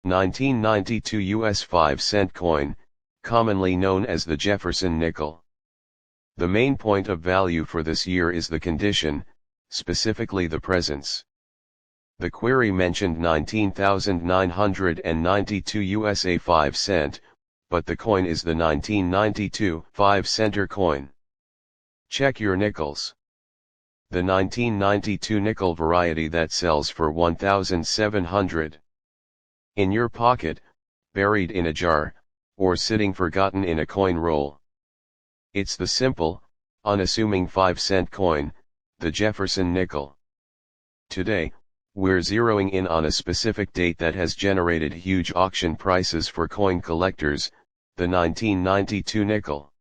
1992 US 5-cent coin, commonly known as the Jefferson Nickel. The main point of value for this year is the condition, specifically the presence. The query mentioned 19,992 USA 5 cent, but the coin is the 1992 5-center coin. Check your nickels. The 1992 nickel variety that sells for 1,700. In your pocket, buried in a jar, or sitting forgotten in a coin roll. It's the simple, unassuming 5-cent coin, the Jefferson Nickel. Today, we're zeroing in on a specific date that has generated huge auction prices for coin collectors, the 1992 nickel.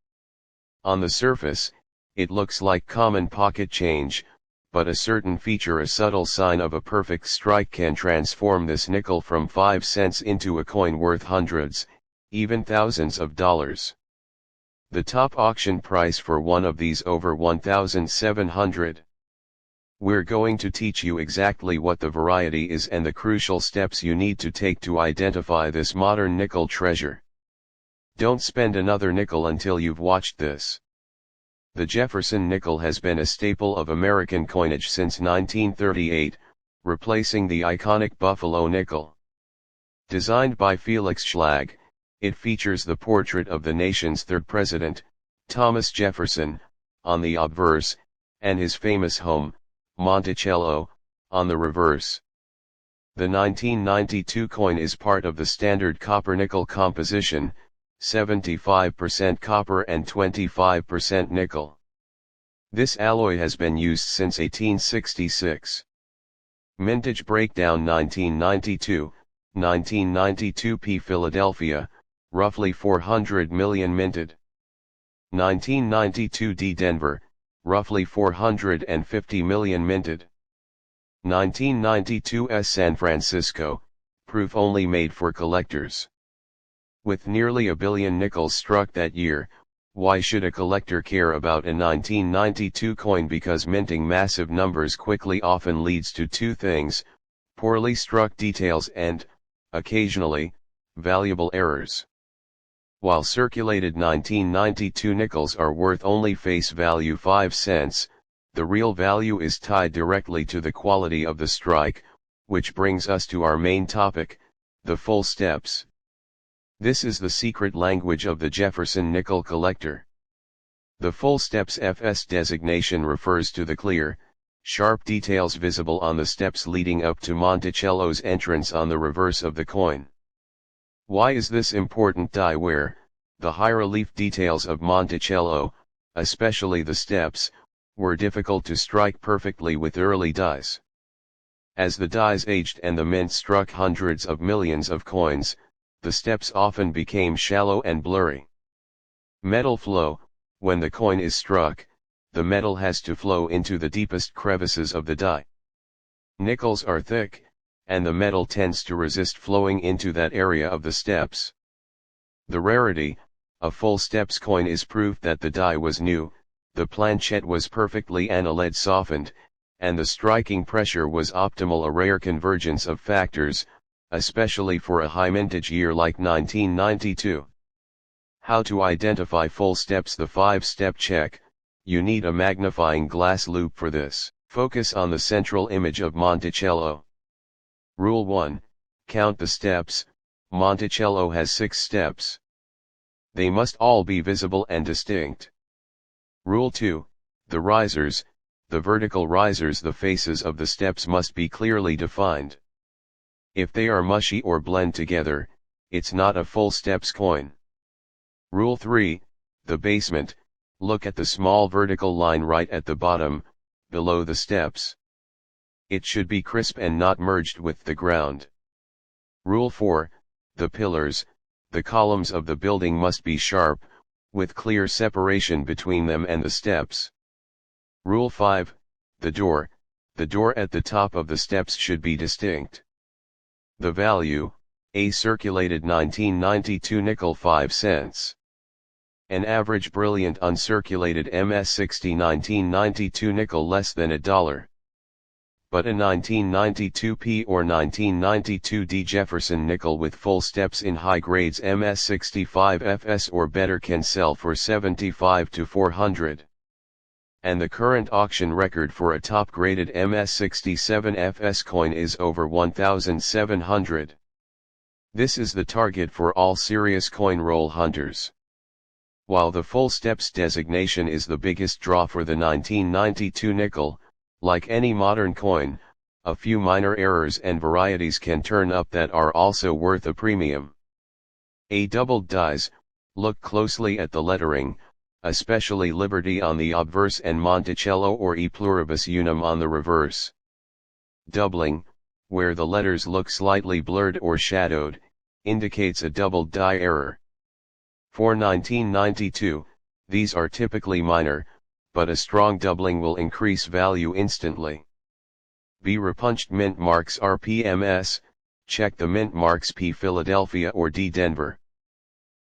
On the surface, it looks like common pocket change, but a certain feature, a subtle sign of a perfect strike, can transform this nickel from 5 cents into a coin worth hundreds, even thousands of dollars. The top auction price for one of these over 1,700. We're going to teach you exactly what the variety is and the crucial steps you need to take to identify this modern nickel treasure. Don't spend another nickel until you've watched this. The Jefferson Nickel has been a staple of American coinage since 1938, replacing the iconic Buffalo nickel. Designed by Felix Schlag, it features the portrait of the nation's third president, Thomas Jefferson, on the obverse, and his famous home, Monticello, on the reverse. The 1992 coin is part of the standard copper-nickel composition, 75% copper and 25% nickel. This alloy has been used since 1866. Mintage breakdown: 1992 P. Philadelphia, roughly 400 million minted. 1992 D. Denver, roughly 450 million minted. 1992 S. San Francisco, proof only, made for collectors. With nearly a billion nickels struck that year, why should a collector care about a 1992 coin? Because minting massive numbers quickly often leads to two things: poorly struck details and, occasionally, valuable errors. While circulated 1992 nickels are worth only face value 5 cents, the real value is tied directly to the quality of the strike, which brings us to our main topic, the full steps. This is the secret language of the Jefferson Nickel collector. The full steps FS designation refers to the clear, sharp details visible on the steps leading up to Monticello's entrance on the reverse of the coin. Why is this important? Where the high-relief details of Monticello, especially the steps, were difficult to strike perfectly with early dies. As the dies aged and the mint struck hundreds of millions of coins, the steps often became shallow and blurry. Metal flow: when the coin is struck, the metal has to flow into the deepest crevices of the die. Nickels are thick, and the metal tends to resist flowing into that area of the steps. The rarity: a full steps coin is proof that the die was new, the planchette was perfectly annuled softened, and the striking pressure was optimal, a rare convergence of factors, especially for a high mintage year like 1992. How to identify full steps? The 5-step check: you need a magnifying glass loupe for this. Focus on the central image of Monticello. Rule 1: count the steps. Monticello has 6 steps. They must all be visible and distinct. Rule 2: the risers, the vertical risers, the faces of the steps must be clearly defined. If they are mushy or blend together, it's not a full steps coin. Rule 3: the basement, look at the small vertical line right at the bottom, below the steps. It should be crisp and not merged with the ground. Rule 4: the pillars, the columns of the building must be sharp, with clear separation between them and the steps. Rule 5: the door at the top of the steps should be distinct. The value: a circulated 1992 nickel 5 cents. An average brilliant uncirculated MS60 1992 nickel less than $1. but a 1992P or 1992D Jefferson Nickel with full steps in high grades MS65 FS or better can sell for $75 to $400. And the current auction record for a top-graded MS67 FS coin is over $1,700. This is the target for all serious coin roll hunters. While the full steps designation is the biggest draw for the 1992 nickel, like any modern coin, a few minor errors and varieties can turn up that are also worth a premium. A doubled dies, look closely at the lettering, especially Liberty on the obverse and Monticello or E pluribus unum on the reverse. Doubling, where the letters look slightly blurred or shadowed, indicates a doubled die error. For 1992, these are typically minor, but a strong doubling will increase value instantly. Be repunched mint marks RPMS, check the mint marks P Philadelphia or D Denver.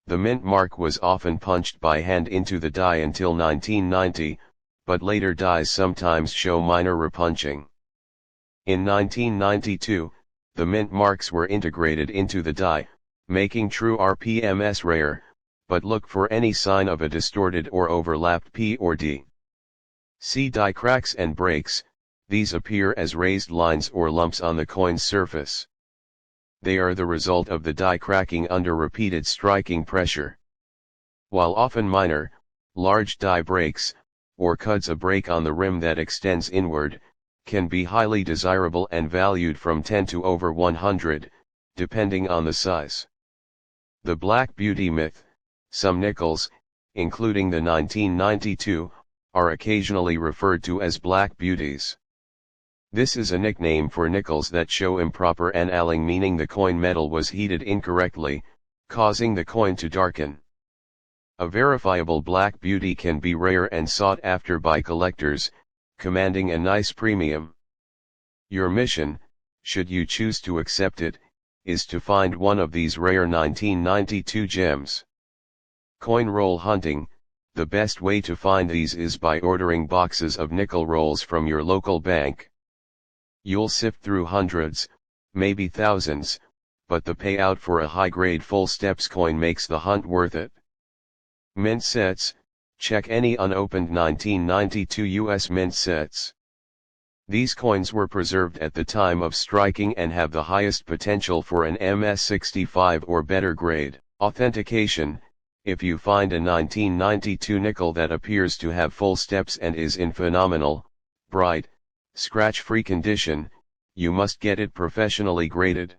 The mint mark was often punched by hand into the die until 1990, but later dies sometimes show minor repunching. In 1992, the mint marks were integrated into the die, making true RPMS rare, but look for any sign of a distorted or overlapped P or D. See die cracks and breaks, these appear as raised lines or lumps on the coin's surface. They are the result of the die cracking under repeated striking pressure. While often minor, large die breaks, or cuts a break on the rim that extends inward, can be highly desirable and valued from 10 to over 100, depending on the size. The Black Beauty myth. Some nickels, including the 1992, are occasionally referred to as black beauties. This is a nickname for nickels that show improper annealing, meaning the coin metal was heated incorrectly, causing the coin to darken. A verifiable black beauty can be rare and sought after by collectors, commanding a nice premium. Your mission, should you choose to accept it, is to find one of these rare 1992 gems. Coin roll hunting. The best way to find these is by ordering boxes of nickel rolls from your local bank. You'll sift through hundreds, maybe thousands, but the payout for a high-grade full steps coin makes the hunt worth it. Mint sets. Check any unopened 1992 US mint sets. These coins were preserved at the time of striking and have the highest potential for an MS65 or better grade. Authentication. If you find a 1992 nickel that appears to have full steps and is in phenomenal, bright, scratch-free condition, you must get it professionally graded.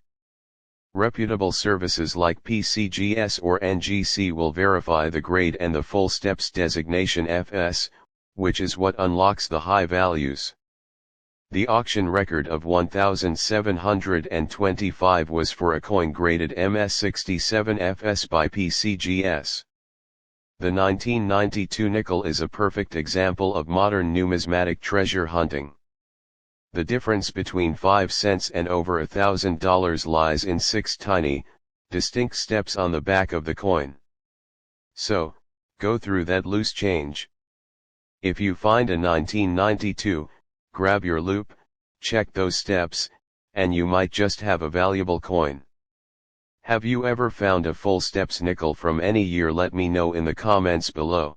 Reputable services like PCGS or NGC will verify the grade and the full steps designation FS, which is what unlocks the high values. The auction record of 1,725 was for a coin graded MS67 FS by PCGS. The 1992 nickel is a perfect example of modern numismatic treasure hunting. The difference between 5 cents and over $1,000 lies in 6 tiny, distinct steps on the back of the coin. So, go through that loose change. If you find a 1992, grab your loop, check those steps, and you might just have a valuable coin. Have you ever found a full steps nickel from any year? Let me know in the comments below.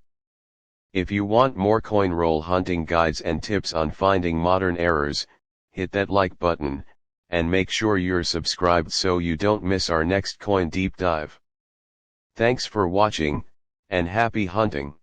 If you want more coin roll hunting guides and tips on finding modern errors, hit that like button, and make sure you're subscribed so you don't miss our next coin deep dive. Thanks for watching, and happy hunting!